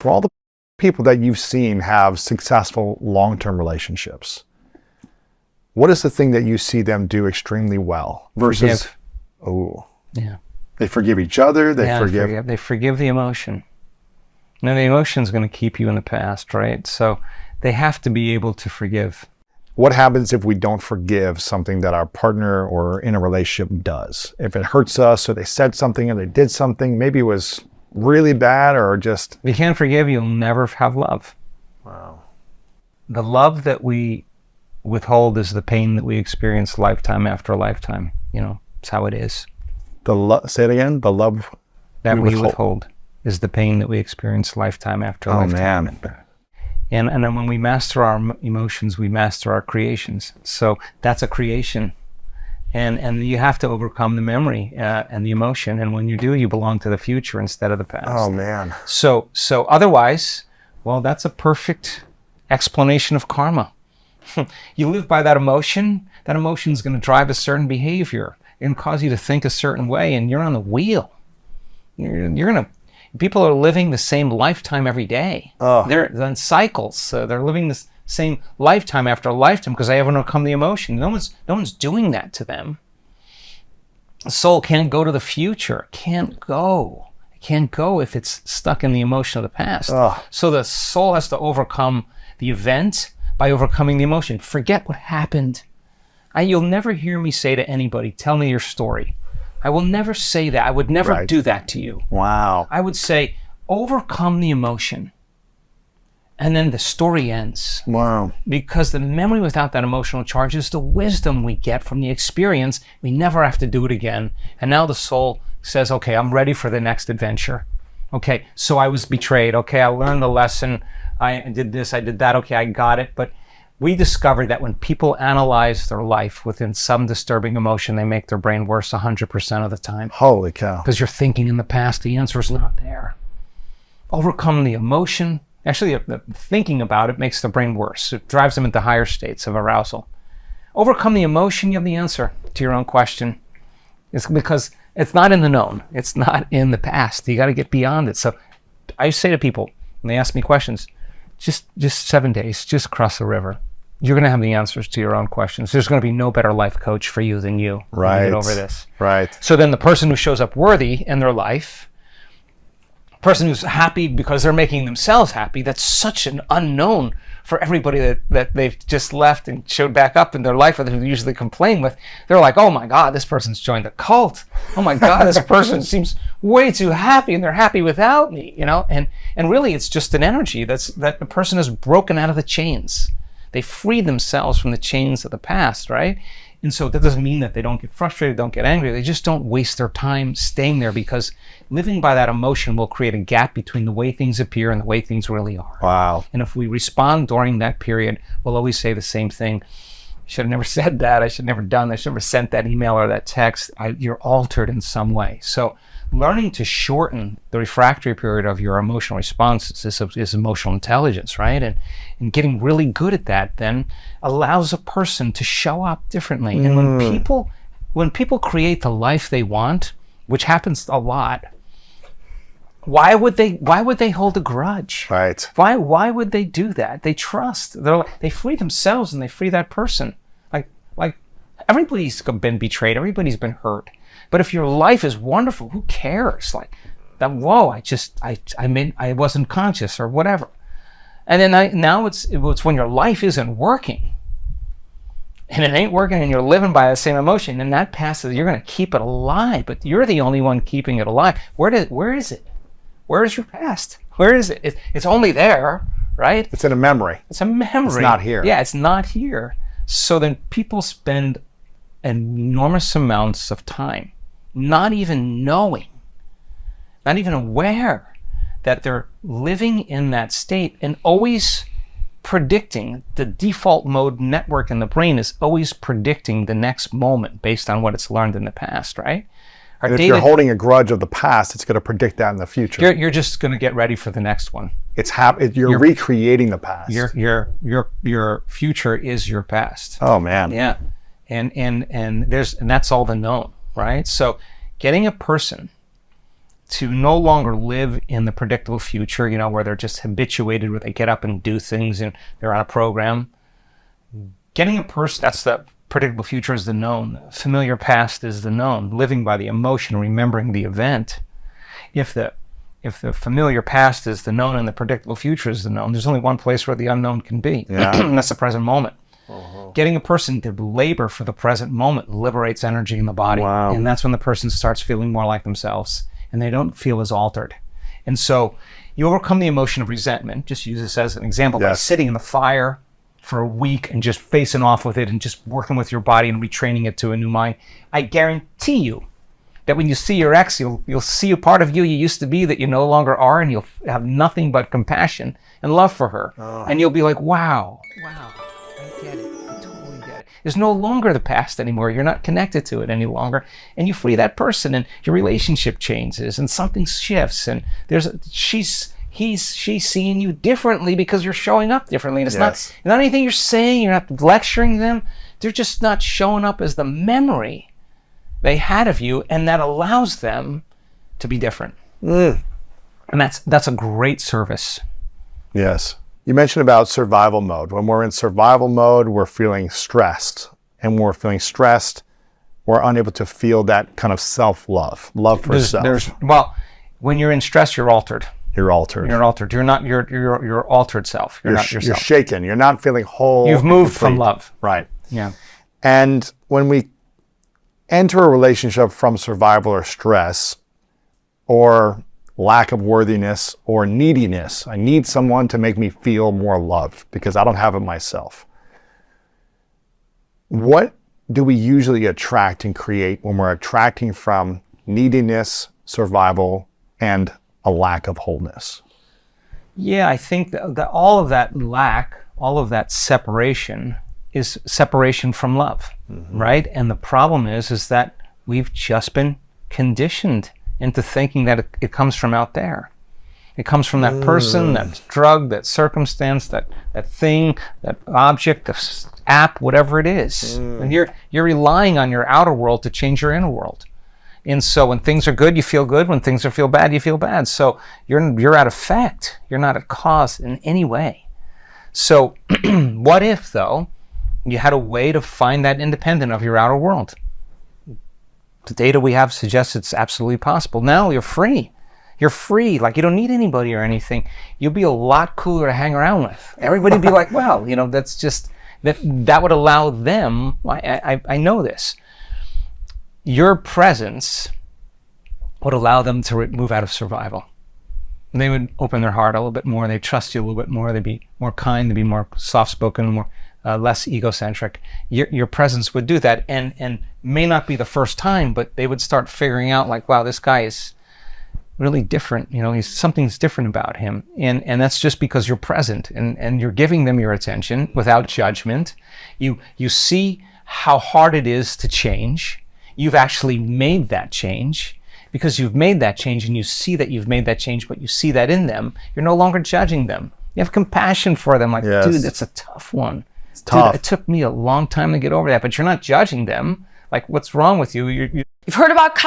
For all the people that you've seen have successful long-term relationships, what is the thing that you see them do extremely well versus, they forgive each other, they forgive the emotion. Now the emotion is going to keep you in the past, right? So they have to be able to forgive. What happens if we don't forgive something that our partner or in a relationship does? If it hurts us, or they said something or they did something, maybe it was really bad or just... If you can't forgive, you'll never have love. Wow. The love that we withhold is the pain that we experience lifetime after lifetime. You know, it's how it is. Say it again. The love that we withhold is the pain that we experience lifetime after lifetime. Oh, man. And then when we master our emotions, we master our creations. So that's a creation. And you have to overcome the memory and the emotion. And when you do, you belong to the future instead of the past. Oh, man. So otherwise, well, that's a perfect explanation of karma. You live by that emotion is going to drive a certain behavior and cause you to think a certain way, and you're on the wheel. People are living the same lifetime every day. Oh. They're in cycles. They're living the same lifetime after lifetime because they haven't overcome the emotion. No one's doing that to them. The soul can't go to the future. Can't go if it's stuck in the emotion of the past. Oh. So the soul has to overcome the event by overcoming the emotion. Forget what happened. You'll never hear me say to anybody, tell me your story. I will never say that. I would never do that to you. Wow. I would say, overcome the emotion. And then the story ends. Wow. Because the memory without that emotional charge is the wisdom we get from the experience. We never have to do it again. And now the soul says, okay, I'm ready for the next adventure. Okay, so I was betrayed. Okay, I learned the lesson. I did this, I did that. Okay, I got it. But we discovered that when people analyze their life within some disturbing emotion, they make their brain worse 100% of the time. Holy cow. Because you're thinking in the past, the answer is not there. Overcome the emotion. Actually, the thinking about it makes the brain worse. It drives them into higher states of arousal. Overcome the emotion, you have the answer to your own question. It's because it's not in the known. It's not in the past. You got to get beyond it. So I say to people, when they ask me questions, just 7 days, just cross the river. You're going to have the answers to your own questions. There's going to be no better life coach for you than you. Right. Get over this. Right. So then the person who shows up worthy in their life, person who's happy because they're making themselves happy, that's such an unknown for everybody that they've just left and showed back up in their life, or they usually complain with. They're like, oh my God, this person's joined the cult. Oh my God, this person seems way too happy, and they're happy without me, you know? And really it's just an energy that the person has broken out of the chains. They freed themselves from the chains of the past, right? And so that doesn't mean that they don't get frustrated, don't get angry. They just don't waste their time staying there, because living by that emotion will create a gap between the way things appear and the way things really are. Wow. And if we respond during that period, we'll always say the same thing. I should have never said that. I should have never done that. I should have never sent that email or that text. You're altered in some way. So learning to shorten the refractory period of your emotional responses is emotional intelligence, right? And getting really good at that then allows a person to show up differently. And when people create the life they want, which happens a lot, why would they hold a grudge? Right. Why would they do that? They trust. They free themselves and they free that person. Like everybody's been betrayed. Everybody's been hurt. But if your life is wonderful, who cares? Like that. Whoa! I wasn't conscious or whatever. And then now it's when your life isn't working, and it ain't working, and you're living by the same emotion, and that passes. You're going to keep it alive, but you're the only one keeping it alive. Where is it? Where is your past? Where is it? It's only there, right? It's in a memory. It's a memory. It's not here. Yeah, it's not here. So then people spend enormous amounts of time not even knowing, not even aware that they're living in that state, and always predicting. The default mode network in the brain is always predicting the next moment based on what it's learned in the past, right? And if you're holding a grudge of the past, it's going to predict that in the future. You're just going to get ready for the next one. You're recreating the past. Your future is your past. Oh man. Yeah, and that's all the known, right? So getting a person to no longer live in the predictable future, where they're just habituated, where they get up and do things and they're on a program. Getting a person, that's the predictable future is the known. Familiar past is the known. Living by the emotion, remembering the event. If the familiar past is the known and the predictable future is the known, there's only one place where the unknown can be. Yeah. And that's the present moment. Uh-huh. Getting a person to labor for the present moment liberates energy in the body. Wow. And that's when the person starts feeling more like themselves and they don't feel as altered. And so you overcome the emotion of resentment. Just use this as an example. Yes. By sitting in the fire for a week and just facing off with it and just working with your body and retraining it to a new mind. I guarantee you that when you see your ex, you'll see a part of you used to be that you no longer are, and you'll have nothing but compassion and love for her. Oh. And you'll be like, wow, I get it. I totally get it. It's no longer the past anymore. You're not connected to it any longer. And you free that person and your relationship changes and something shifts. And she's seeing you differently because you're showing up differently. And it's not anything you're saying, you're not lecturing them. They're just not showing up as the memory they had of you, and that allows them to be different. And that's a great service. Yes. You mentioned about survival mode. When we're in survival mode, we're feeling stressed. And when we're feeling stressed, we're unable to feel that kind of self-love, love for self. Well, when you're in stress, you're altered. You're altered. You're altered. You're not your altered self. You're not yourself. You're shaken. You're not feeling whole. You've moved from love. Right. Yeah. And when we enter a relationship from survival or stress or lack of worthiness or neediness, I need someone to make me feel more loved because I don't have it myself. What do we usually attract and create when we're attracting from neediness, survival, and a lack of wholeness? Yeah, I think that all of that lack, all of that separation is separation from love, right? And the problem is that we've just been conditioned into thinking that it comes from out there. It comes from that person, that drug, that circumstance, that thing, that object, the app, whatever it is. And you're relying on your outer world to change your inner world. And so when things are good, you feel good. When things feel bad, you feel bad. So you're at effect. You're not at cause in any way. So what if, though, you had a way to find that independent of your outer world? The data we have suggests it's absolutely possible. Now you're free. You're free. Like, you don't need anybody or anything. You'll be a lot cooler to hang around with. Everybody would be like, well, that's just, that would allow them, I know this. Your presence would allow them to move out of survival. And they would open their heart a little bit more. They'd trust you a little bit more. They'd be more kind. They'd be more soft-spoken, more less egocentric. Your presence would do that, and may not be the first time, but they would start figuring out, like, wow, this guy is really different. Something's different about him, and that's just because you're present and you're giving them your attention without judgment. You see how hard it is to change. You've actually made that change. Because you've made that change and you see that you've made that change, but you see that in them, you're no longer judging them. You have compassion for them. Like, dude, that's a tough one. It's tough. Dude, it took me a long time to get over that, but you're not judging them. Like, what's wrong with you? You've heard about